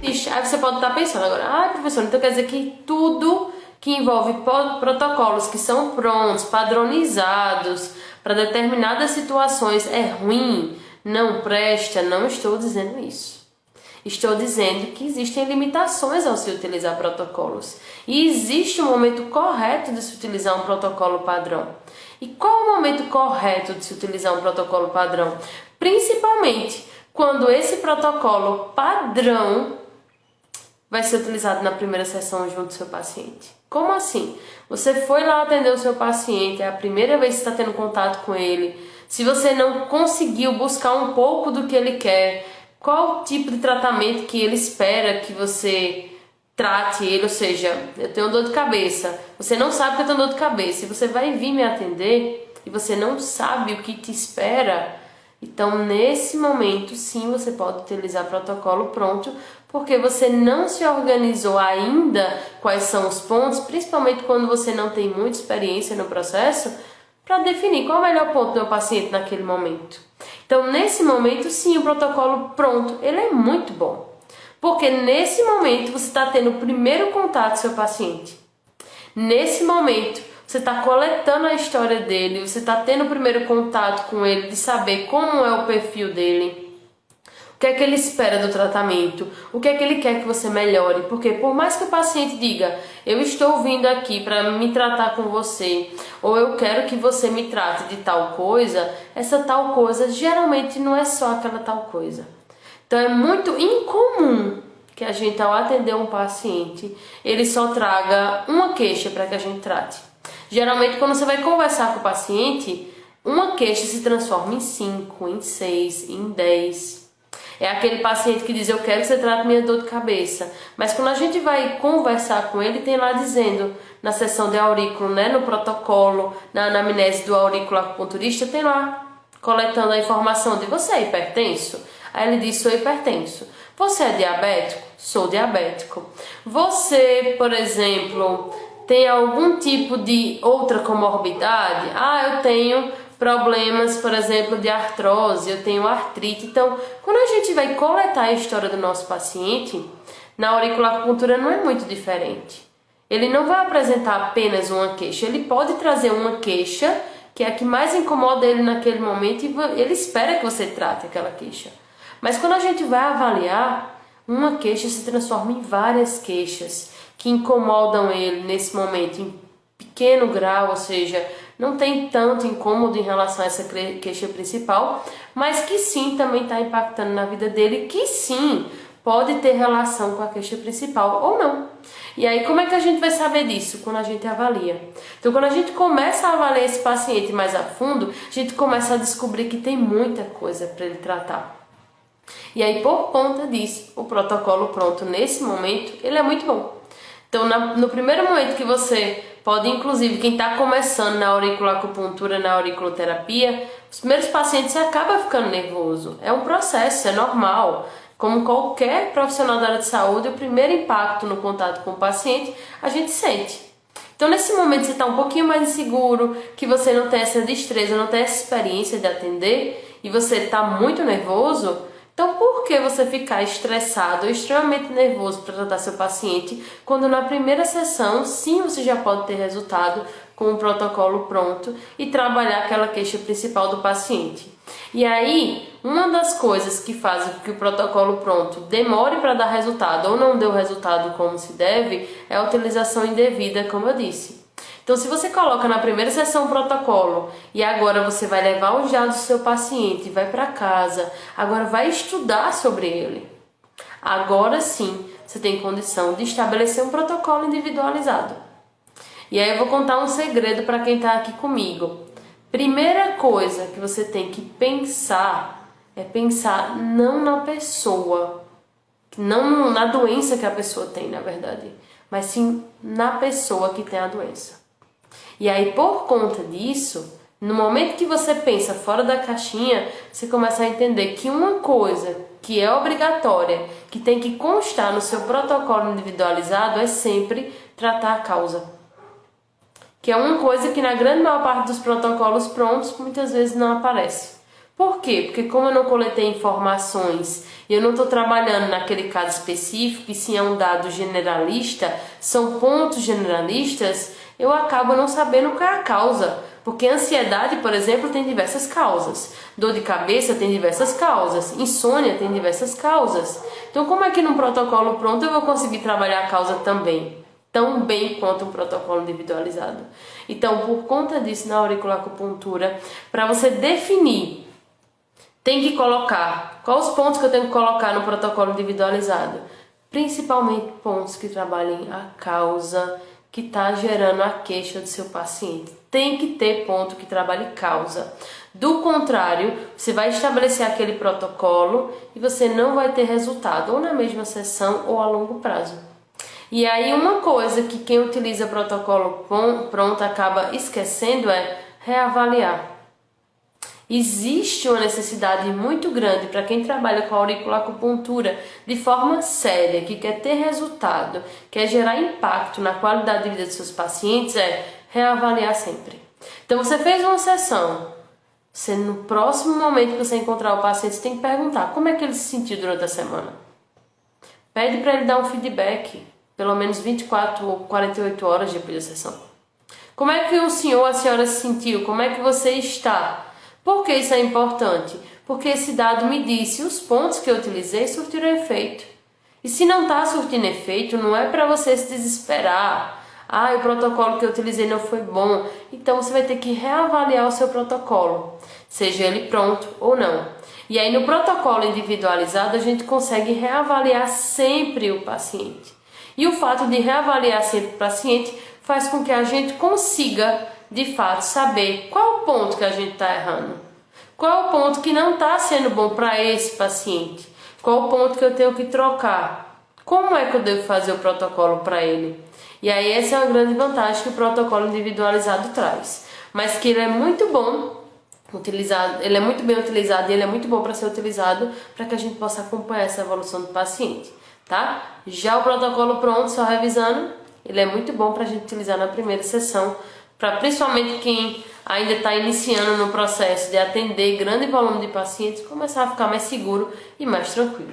Ixi, aí você pode estar pensando agora, professor, então quer dizer que tudo que envolve protocolos que são prontos, padronizados para determinadas situações é ruim, não presta? Não estou dizendo isso. Estou dizendo que existem limitações ao se utilizar protocolos. E existe um momento correto de se utilizar um protocolo padrão. E qual o momento correto de se utilizar um protocolo padrão? Principalmente quando esse protocolo padrão vai ser utilizado na primeira sessão junto do seu paciente. Como assim? Você foi lá atender o seu paciente, é a primeira vez que você está tendo contato com ele. Se você não conseguiu buscar um pouco do que ele quer, qual o tipo de tratamento que ele espera que você trate ele, ou seja, eu tenho dor de cabeça, você não sabe que eu tenho dor de cabeça, e você vai vir me atender e você não sabe o que te espera, então nesse momento sim você pode utilizar protocolo pronto, porque você não se organizou ainda quais são os pontos, principalmente quando você não tem muita experiência no processo, para definir qual é o melhor ponto do meu paciente naquele momento. Então nesse momento sim o protocolo pronto, ele é muito bom. Porque nesse momento você está tendo o primeiro contato com seu paciente. Nesse momento você está coletando a história dele, você está tendo o primeiro contato com ele, de saber como é o perfil dele, o que é que ele espera do tratamento, o que é que ele quer que você melhore. Porque por mais que o paciente diga, eu estou vindo aqui para me tratar com você, ou eu quero que você me trate de tal coisa, essa tal coisa geralmente não é só aquela tal coisa. Então é muito incomum que a gente, ao atender um paciente, ele só traga uma queixa para que a gente trate. Geralmente, quando você vai conversar com o paciente, uma queixa se transforma em 5, em 6, em 10. É aquele paciente que diz, eu quero que você trate minha dor de cabeça. Mas quando a gente vai conversar com ele, tem lá dizendo, na sessão de aurículo, né, no protocolo, na anamnese do auriculoacupunturista, tem lá, coletando a informação de você é hipertenso? Aí ele diz, sou hipertenso. Você é diabético? Sou diabético. Você, por exemplo, tem algum tipo de outra comorbidade? Eu tenho problemas, por exemplo, de artrose, eu tenho artrite. Então, quando a gente vai coletar a história do nosso paciente, na auriculoacupuntura não é muito diferente. Ele não vai apresentar apenas uma queixa, ele pode trazer uma queixa, que é a que mais incomoda ele naquele momento, e ele espera que você trate aquela queixa. Mas quando a gente vai avaliar, uma queixa se transforma em várias queixas que incomodam ele nesse momento em pequeno grau, ou seja, não tem tanto incômodo em relação a essa queixa principal, mas que sim também está impactando na vida dele, que sim pode ter relação com a queixa principal ou não. E aí como é que a gente vai saber disso? Quando a gente avalia. Então quando a gente começa a avaliar esse paciente mais a fundo, a gente começa a descobrir que tem muita coisa para ele tratar. E aí, por conta disso, o protocolo pronto, nesse momento, ele é muito bom. Então, no primeiro momento que você pode, inclusive, quem está começando na auriculoacupuntura, na auriculoterapia, os primeiros pacientes você acaba ficando nervoso. É um processo, é normal. Como qualquer profissional da área de saúde, o primeiro impacto no contato com o paciente, a gente sente. Então, nesse momento, você está um pouquinho mais inseguro, que você não tem essa destreza, não tem essa experiência de atender, e você está muito nervoso. Então, por que você ficar estressado ou extremamente nervoso para tratar seu paciente, quando na primeira sessão, sim, você já pode ter resultado com um protocolo pronto e trabalhar aquela queixa principal do paciente? E aí, uma das coisas que fazem com que o protocolo pronto demore para dar resultado ou não dê o resultado como se deve, é a utilização indevida, como eu disse. Então, se você coloca na primeira sessão o protocolo e agora você vai levar os dados do seu paciente, vai para casa, agora vai estudar sobre ele, agora sim você tem condição de estabelecer um protocolo individualizado. E aí eu vou contar um segredo para quem está aqui comigo. Primeira coisa que você tem que pensar é pensar não na pessoa, não na doença que a pessoa tem, na verdade, mas sim na pessoa que tem a doença. E aí, por conta disso, no momento que você pensa fora da caixinha, você começa a entender que uma coisa que é obrigatória, que tem que constar no seu protocolo individualizado, é sempre tratar a causa. Que é uma coisa que na grande maior parte dos protocolos prontos, muitas vezes não aparece. Por quê? Porque como eu não coletei informações e eu não estou trabalhando naquele caso específico, e sim é um dado generalista, são pontos generalistas, eu acabo não sabendo qual é a causa. Porque ansiedade, por exemplo, tem diversas causas. Dor de cabeça tem diversas causas. Insônia tem diversas causas. Então, como é que num protocolo pronto eu vou conseguir trabalhar a causa também? Tão bem quanto um protocolo individualizado. Então, por conta disso, na auriculoacupuntura, para você definir, tem que colocar quais os pontos que eu tenho que colocar no protocolo individualizado. Principalmente pontos que trabalhem a causa que está gerando a queixa do seu paciente. Tem que ter ponto que trabalhe causa. Do contrário, você vai estabelecer aquele protocolo e você não vai ter resultado, ou na mesma sessão ou a longo prazo. E aí uma coisa que quem utiliza protocolo pronto acaba esquecendo é reavaliar. Existe uma necessidade muito grande para quem trabalha com auriculoacupuntura de forma séria, que quer ter resultado, quer gerar impacto na qualidade de vida dos seus pacientes, é reavaliar sempre. Então você fez uma sessão, você, no próximo momento que você encontrar o paciente, você tem que perguntar como é que ele se sentiu durante a semana. Pede para ele dar um feedback, pelo menos 24 ou 48 horas depois da sessão. Como é que o senhor ou a senhora se sentiu? Como é que você está? Por que isso é importante? Porque esse dado me diz se os pontos que eu utilizei surtiram efeito. E se não está surtindo efeito, não é para você se desesperar. O protocolo que eu utilizei não foi bom. Então você vai ter que reavaliar o seu protocolo, seja ele pronto ou não. E aí no protocolo individualizado a gente consegue reavaliar sempre o paciente. E o fato de reavaliar sempre o paciente faz com que a gente consiga de fato saber qual o ponto que a gente está errando, qual o ponto que não está sendo bom para esse paciente, qual o ponto que eu tenho que trocar, como é que eu devo fazer o protocolo para ele. E aí essa é uma grande vantagem que o protocolo individualizado traz, mas que ele é muito bom utilizado, ele é muito bem utilizado e ele é muito bom para ser utilizado para que a gente possa acompanhar essa evolução do paciente, tá? Já o protocolo pronto, só revisando, ele é muito bom para a gente utilizar na primeira sessão, para principalmente quem ainda está iniciando no processo de atender grande volume de pacientes, começar a ficar mais seguro e mais tranquilo.